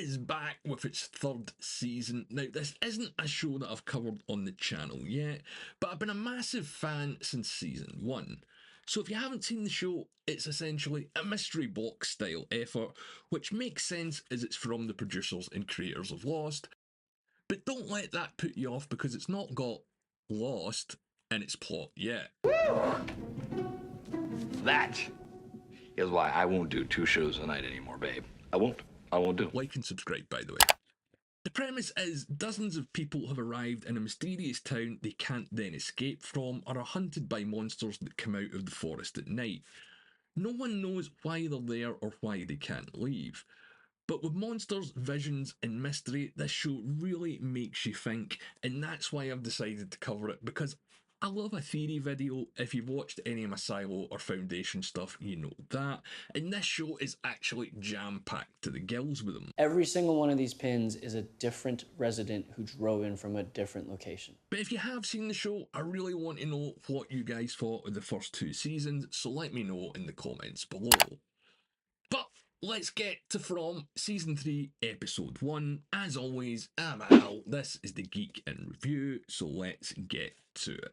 is back with its third season. Now, this isn't a show that I've covered on the channel yet, but I've been a massive fan since season 1. So if you haven't seen the show, it's essentially a mystery box style effort, which makes sense as it's from the producers and creators of Lost. But don't let that put you off because it's not got Lost in its plot yet. That is why I won't do 2 shows a night anymore, babe. I won't do. Like and subscribe, by the way. The premise is dozens of people have arrived in a mysterious town they can't then escape from or are hunted by monsters that come out of the forest at night. No one knows why they're there or why they can't leave. But with monsters, visions, and mystery, this show really makes you think, and that's why I've decided to cover it, because I love a theory video. If you've watched any of my Silo or Foundation stuff, you know that. And this show is actually jam-packed to the gills with them. Every single one of these pins is a different resident who drove in from a different location. But if you have seen the show, I really want to know what you guys thought of the first 2 seasons, so let me know in the comments below. But let's get to From Season 3, Episode 1. As always, I'm Al, this is the Geek in Review, so let's get to it.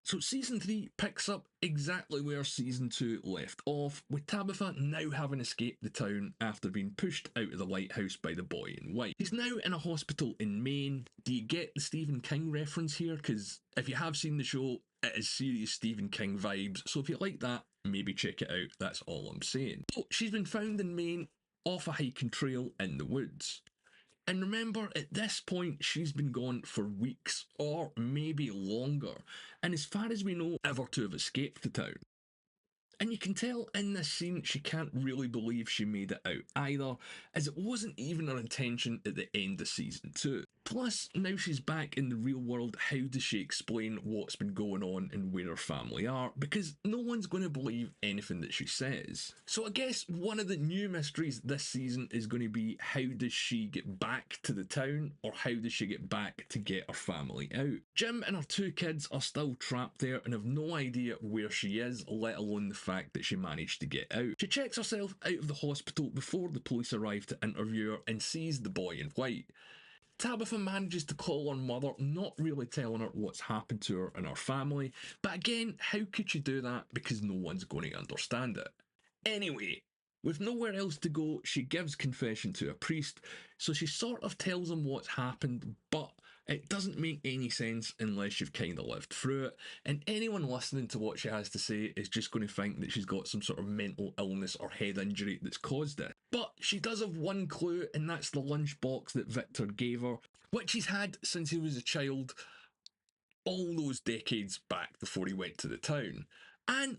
So Season 3 picks up exactly where Season 2 left off, with Tabitha now having escaped the town after being pushed out of the lighthouse by the boy in white. He's now in a hospital in Maine. Do you get the Stephen King reference here? Because if you have seen the show, it is serious Stephen King vibes, so if you like that, maybe check it out, that's all I'm saying. So she's been found in Maine, off a hiking trail in the woods. And remember, at this point, she's been gone for weeks, or maybe longer, and as far as we know, ever to have escaped the town. And you can tell in this scene she can't really believe she made it out either, as it wasn't even her intention at the end of season 2. Plus, now she's back in the real world, how does she explain what's been going on and where her family are? Because no one's going to believe anything that she says. So I guess one of the new mysteries this season is going to be, how does she get back to the town, or how does she get back to get her family out? Jim and her 2 kids are still trapped there and have no idea where she is, let alone the fact that she managed to get out. She checks herself out of the hospital before the police arrive to interview her and sees the boy in white. Tabitha manages to call her mother, not really telling her what's happened to her and her family, but again, how could she do that because no one's going to understand it? Anyway, with nowhere else to go, she gives confession to a priest, so she sort of tells him what's happened, but it doesn't make any sense unless you've kind of lived through it, and anyone listening to what she has to say is just going to think that she's got some sort of mental illness or head injury that's caused it. But she does have one clue, and that's the lunchbox that Victor gave her, which he's had since he was a child, all those decades back before he went to the town. And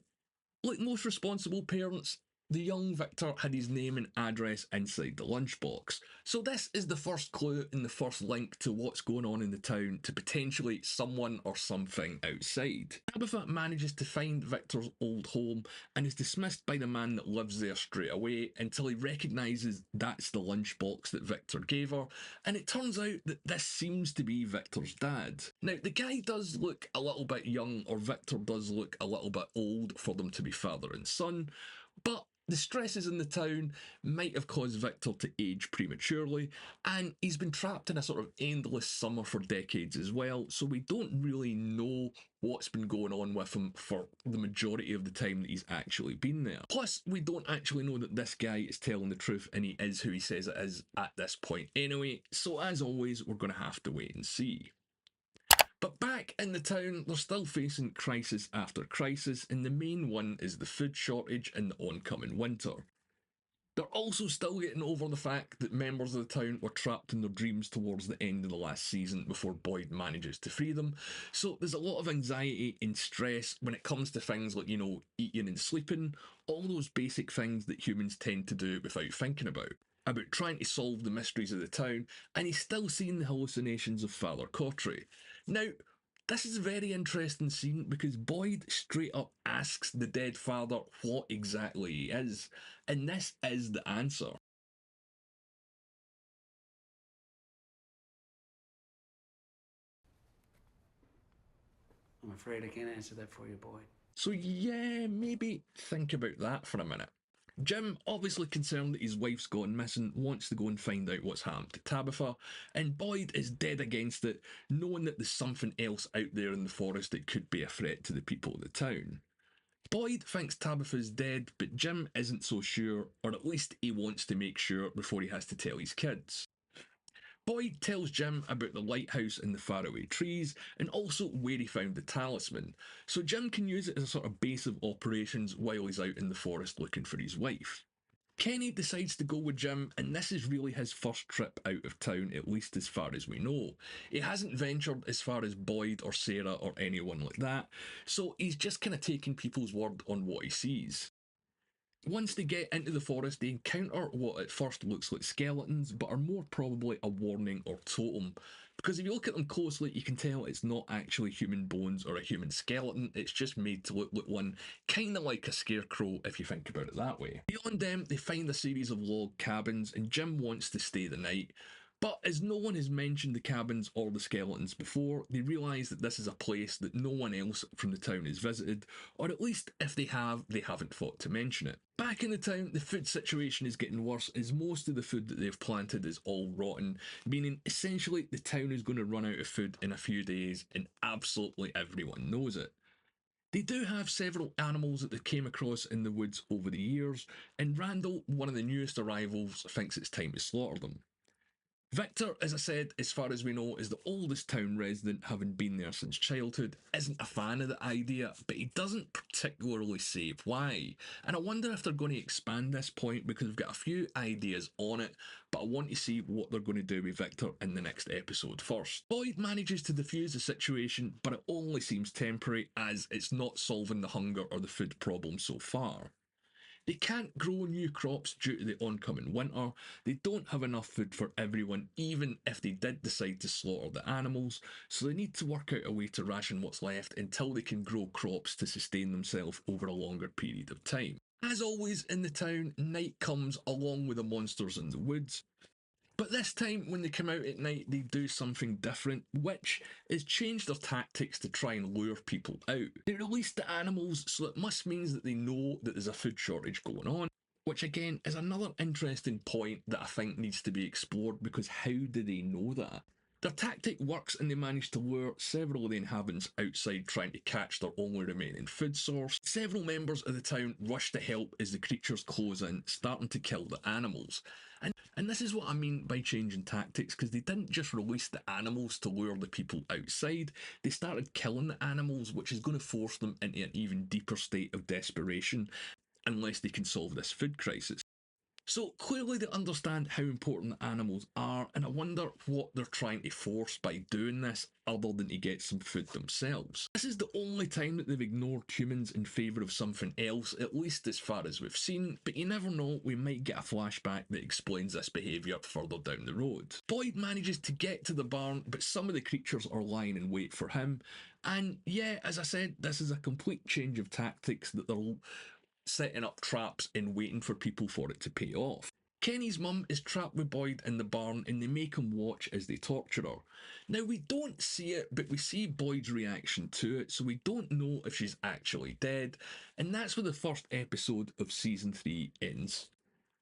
like most responsible parents, the young Victor had his name and address inside the lunchbox. So this is the first clue and the first link to what's going on in the town to potentially someone or something outside. Tabitha manages to find Victor's old home and is dismissed by the man that lives there straight away until he recognises that's the lunchbox that Victor gave her, and it turns out that this seems to be Victor's dad. Now, the guy does look a little bit young, or Victor does look a little bit old for them to be father and son, but the stresses in the town might have caused Victor to age prematurely, and he's been trapped in a sort of endless summer for decades as well, so we don't really know what's been going on with him for the majority of the time that he's actually been there. Plus, we don't actually know that this guy is telling the truth and he is who he says it is at this point anyway, so as always, we're going to have to wait and see. But back in the town, they're still facing crisis after crisis, and the main one is the food shortage and the oncoming winter. They're also still getting over the fact that members of the town were trapped in their dreams towards the end of the last season before Boyd manages to free them, so there's a lot of anxiety and stress when it comes to things like, you know, eating and sleeping, all those basic things that humans tend to do without thinking about trying to solve the mysteries of the town, and he's still seeing the hallucinations of Father Cautry. Now, this is a very interesting scene because Boyd straight up asks the dead father what exactly he is, and this is the answer. I'm afraid I can't answer that for you, Boyd. So yeah, maybe think about that for a minute. Jim, obviously concerned that his wife's gone missing, wants to go and find out what's happened to Tabitha, and Boyd is dead against it, knowing that there's something else out there in the forest that could be a threat to the people of the town. Boyd thinks Tabitha's dead, but Jim isn't so sure, or at least he wants to make sure before he has to tell his kids. Boyd tells Jim about the lighthouse in the faraway trees and also where he found the talisman, so Jim can use it as a sort of base of operations while he's out in the forest looking for his wife. Kenny decides to go with Jim, and this is really his first trip out of town, at least as far as we know. He hasn't ventured as far as Boyd or Sarah or anyone like that, so he's just kind of taking people's word on what he sees. Once they get into the forest, they encounter what at first looks like skeletons, but are more probably a warning or totem. Because if you look at them closely, you can tell it's not actually human bones or a human skeleton, it's just made to look like one, kind of like a scarecrow if you think about it that way. Beyond them, they find a series of log cabins, and Jim wants to stay the night. But as no one has mentioned the cabins or the skeletons before, they realise that this is a place that no one else from the town has visited, or at least if they have, they haven't thought to mention it. Back in the town, the food situation is getting worse as most of the food that they've planted is all rotten, meaning essentially the town is going to run out of food in a few days, and absolutely everyone knows it. They do have several animals that they came across in the woods over the years, and Randall, one of the newest arrivals, thinks it's time to slaughter them. Victor, as I said, as far as we know, is the oldest town resident, having been there since childhood, isn't a fan of the idea, but he doesn't particularly say why. And I wonder if they're going to expand this point, because we've got a few ideas on it, but I want to see what they're going to do with Victor in the next episode first. Boyd manages to defuse the situation, but it only seems temporary, as it's not solving the hunger or the food problem so far. They can't grow new crops due to the oncoming winter, they don't have enough food for everyone even if they did decide to slaughter the animals, so they need to work out a way to ration what's left until they can grow crops to sustain themselves over a longer period of time. As always in the town, night comes along with the monsters in the woods. But this time, when they come out at night, they do something different, which is change their tactics to try and lure people out. They release the animals, so it must mean that they know that there's a food shortage going on, which again is another interesting point that I think needs to be explored, because how do they know that? Their tactic works and they manage to lure several of the inhabitants outside trying to catch their only remaining food source. Several members of the town rush to help as the creatures close in, starting to kill the animals. And this is what I mean by changing tactics, because they didn't just release the animals to lure the people outside, they started killing the animals, which is going to force them into an even deeper state of desperation unless they can solve this food crisis. So clearly they understand how important the animals are, and I wonder what they're trying to force by doing this, other than to get some food themselves. This is the only time that they've ignored humans in favour of something else, at least as far as we've seen, but you never know, we might get a flashback that explains this behaviour further down the road. Boyd manages to get to the barn, but some of the creatures are lying in wait for him, and yeah, as I said, this is a complete change of tactics, that they're setting up traps and waiting for people for it to pay off. Kenny's mum is trapped with Boyd in the barn, and they make him watch as they torture her. Now, we don't see it, but we see Boyd's reaction to it, so we don't know if she's actually dead, and that's where the first episode of season 3 ends.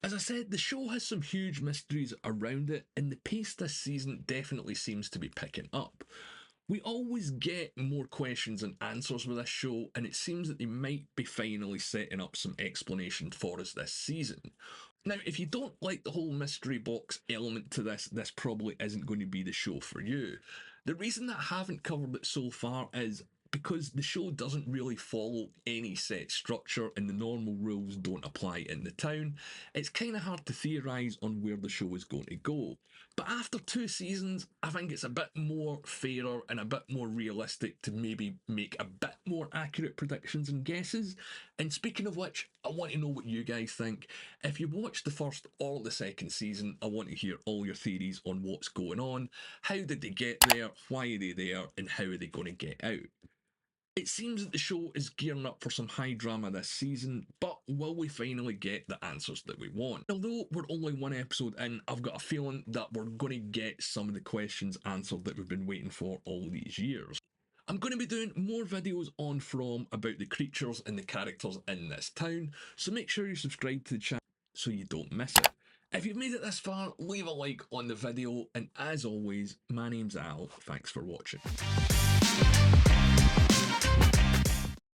As I said, the show has some huge mysteries around it, and the pace this season definitely seems to be picking up. We always get more questions and answers with this show, and it seems that they might be finally setting up some explanation for us this season. Now, if you don't like the whole mystery box element to this probably isn't going to be the show for you. The reason that I haven't covered it so far is because the show doesn't really follow any set structure and the normal rules don't apply in the town. It's kind of hard to theorise on where the show is going to go. But after 2 seasons, I think it's a bit more fairer and a bit more realistic to maybe make a bit more accurate predictions and guesses. And speaking of which, I want to know what you guys think. If you watched the first or the second season, I want to hear all your theories on what's going on. How did they get there? Why are they there? And how are they going to get out? It seems that the show is gearing up for some high drama this season, but will we finally get the answers that we want? Although we're only 1 episode in, I've got a feeling that we're going to get some of the questions answered that we've been waiting for all these years. I'm going to be doing more videos on From about the creatures and the characters in this town, so make sure you subscribe to the channel so you don't miss it. If you've made it this far, leave a like on the video, and as always, my name's Al, thanks for watching.